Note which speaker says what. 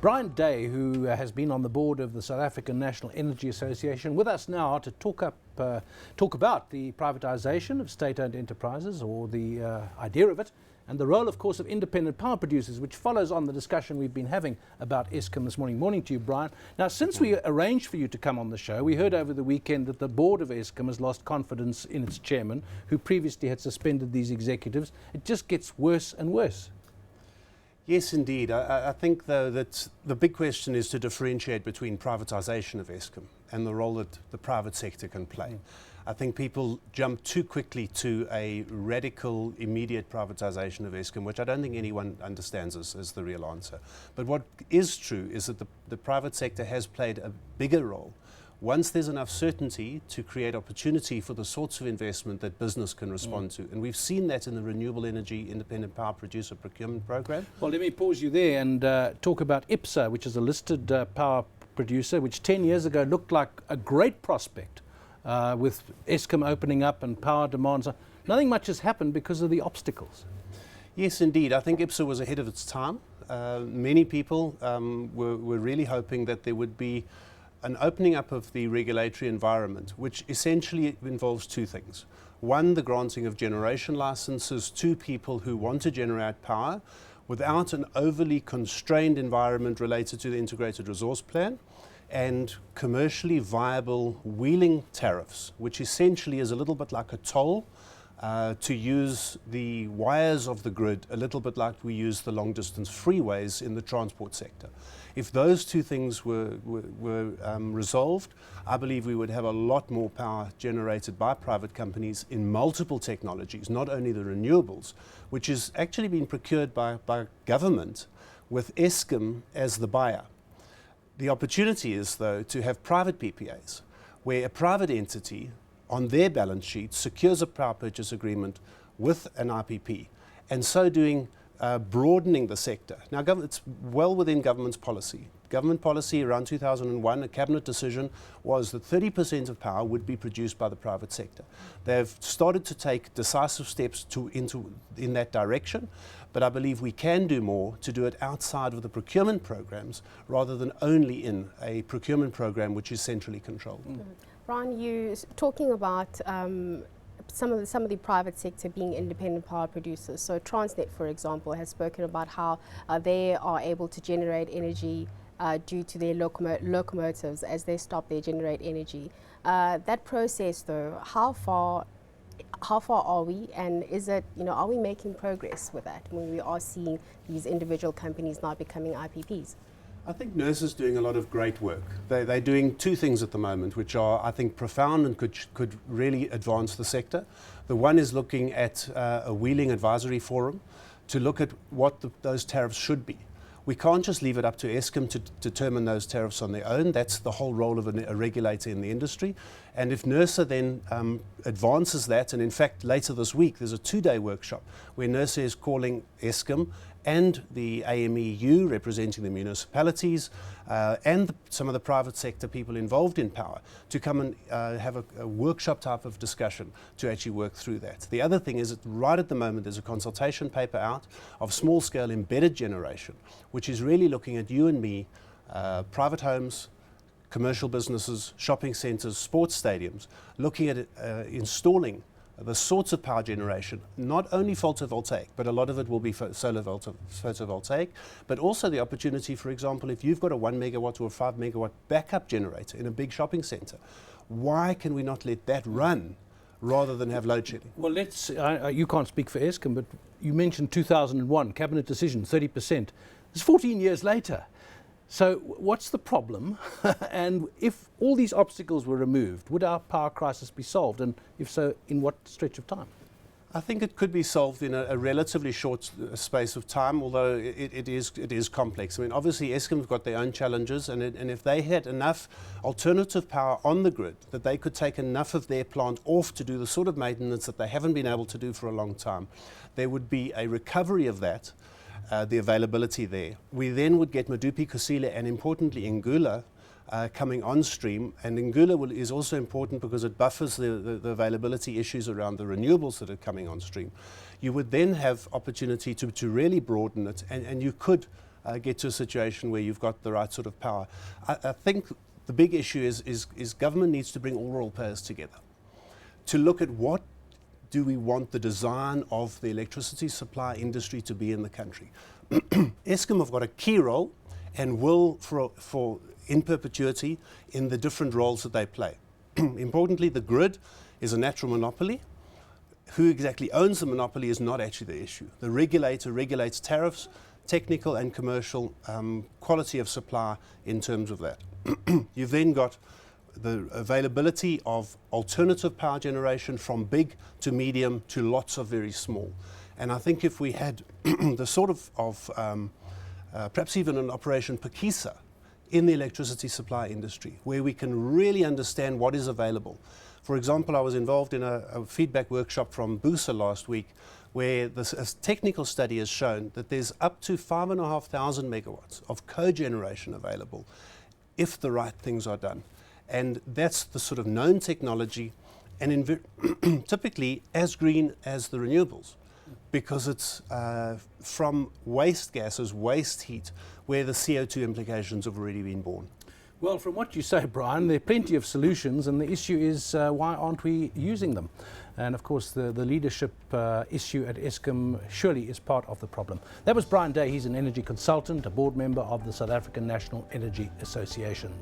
Speaker 1: Brian Day, who has been on the board of the South African National Energy Association, with us now to talk about the privatisation of state-owned enterprises, or the idea of it, and the role, of course, of independent power producers, which follows on the discussion we've been having about Eskom this morning. Morning to you, Brian. Now, since we arranged for you to come on the show, we heard over the weekend that the board of Eskom has lost confidence in its chairman, who previously had suspended these executives. It just gets worse and worse.
Speaker 2: Yes, indeed. I think, though, that the big question is to differentiate between privatisation of Eskom and the role that the private sector can play. I think people jump too quickly to a radical, immediate privatisation of Eskom, which I don't think anyone understands as the real answer. But what is true is that the private sector has played a bigger role once there's enough certainty to create opportunity for the sorts of investment that business can respond to. And we've seen that in the Renewable Energy Independent Power Producer Procurement Program.
Speaker 1: Well, let me pause you there and talk about IPSA, which is a listed power producer, which 10 years ago looked like a great prospect with Eskom opening up and power demands. Nothing much has happened because of the obstacles.
Speaker 2: Yes, indeed. I think IPSA was ahead of its time. Many people were really hoping that there would be an opening up of the regulatory environment, which essentially involves two things. One, the granting of generation licenses to people who want to generate power without an overly constrained environment related to the integrated resource plan, and commercially viable wheeling tariffs, which essentially is a little bit like a toll to use the wires of the grid, a little bit like we use the long distance freeways in the transport sector. If those two things were resolved, I believe we would have a lot more power generated by private companies in multiple technologies, not only the renewables, which is actually being procured by government with Eskom as the buyer. The opportunity is, though, to have private PPAs, where a private entity on their balance sheet secures a power purchase agreement with an IPP, and so doing broadening the sector. Now, it's well within government's policy. Government policy around 2001, a cabinet decision, was that 30% of power would be produced by the private sector. They've started to take decisive steps in that direction, but I believe we can do more to do it outside of the procurement programs rather than only in a procurement program which is centrally controlled.
Speaker 3: Brian, you talking about some of the private sector being independent power producers. So Transnet, for example, has spoken about how they are able to generate energy due to their locomotives as they stop, they generate energy. That process, though, how far are we, and is it, are we making progress with that when we are seeing these individual companies now becoming IPPs?
Speaker 2: I think NERSA is doing a lot of great work. They're doing two things at the moment, which are, I think, profound and could really advance the sector. The one is looking at a wheeling advisory forum to look at what those tariffs should be. We can't just leave it up to Eskom to determine those tariffs on their own. That's the whole role of a regulator in the industry. And if NERSA then advances that, and in fact later this week there's a 2-day workshop where NERSA is calling Eskom and the AMEU, representing the municipalities, and some of the private sector people involved in power, to come and have a workshop type of discussion to actually work through that. The other thing is that right at the moment there's a consultation paper out of small-scale embedded generation, which is really looking at you and me, private homes, commercial businesses, shopping centres, sports stadiums, looking at installing the sorts of power generation, not only photovoltaic, but a lot of it will be solar photovoltaic, but also the opportunity, for example, if you've got a 1 megawatt or a 5 megawatt backup generator in a big shopping centre, why can we not let that run rather than have load shedding?
Speaker 1: Well, you can't speak for Eskom, but you mentioned 2001, cabinet decision, 30%. It's 14 years later. So what's the problem? And if all these obstacles were removed, would our power crisis be solved? And if so, in what stretch of time?
Speaker 2: I think it could be solved in a relatively short space of time, although it is complex. I mean, obviously Eskom's got their own challenges, and if they had enough alternative power on the grid that they could take enough of their plant off to do the sort of maintenance that they haven't been able to do for a long time, there would be a recovery of that. The availability there. We then would get Medupi, Kusile, and importantly Ngula coming on stream, and Ngula is also important because it buffers the availability issues around the renewables that are coming on stream. You would then have opportunity to really broaden it, and you could get to a situation where you've got the right sort of power. I think the big issue is government needs to bring all role players together to look at what do we want the design of the electricity supply industry to be in the country. Eskom have got a key role and will for in perpetuity in the different roles that they play. Importantly, the grid is a natural monopoly. Who exactly owns the monopoly is not actually the issue. The regulator regulates tariffs, technical and commercial quality of supply in terms of that. You've then got the availability of alternative power generation from big to medium to lots of very small. And I think if we had the sort of perhaps even an Operation Pakisa in the electricity supply industry, where we can really understand what is available. For example, I was involved in a feedback workshop from BUSA last week, where a technical study has shown that there's up to 5,500 megawatts of cogeneration available if the right things are done. And that's the sort of known technology, and typically as green as the renewables, because it's from waste gases, waste heat, where the CO2 implications have already been born.
Speaker 1: Well, from what you say, Brian, there are plenty of solutions, and the issue is why aren't we using them? And of course, the leadership issue at Eskom surely is part of the problem. That was Brian Day. He's an energy consultant, a board member of the South African National Energy Association.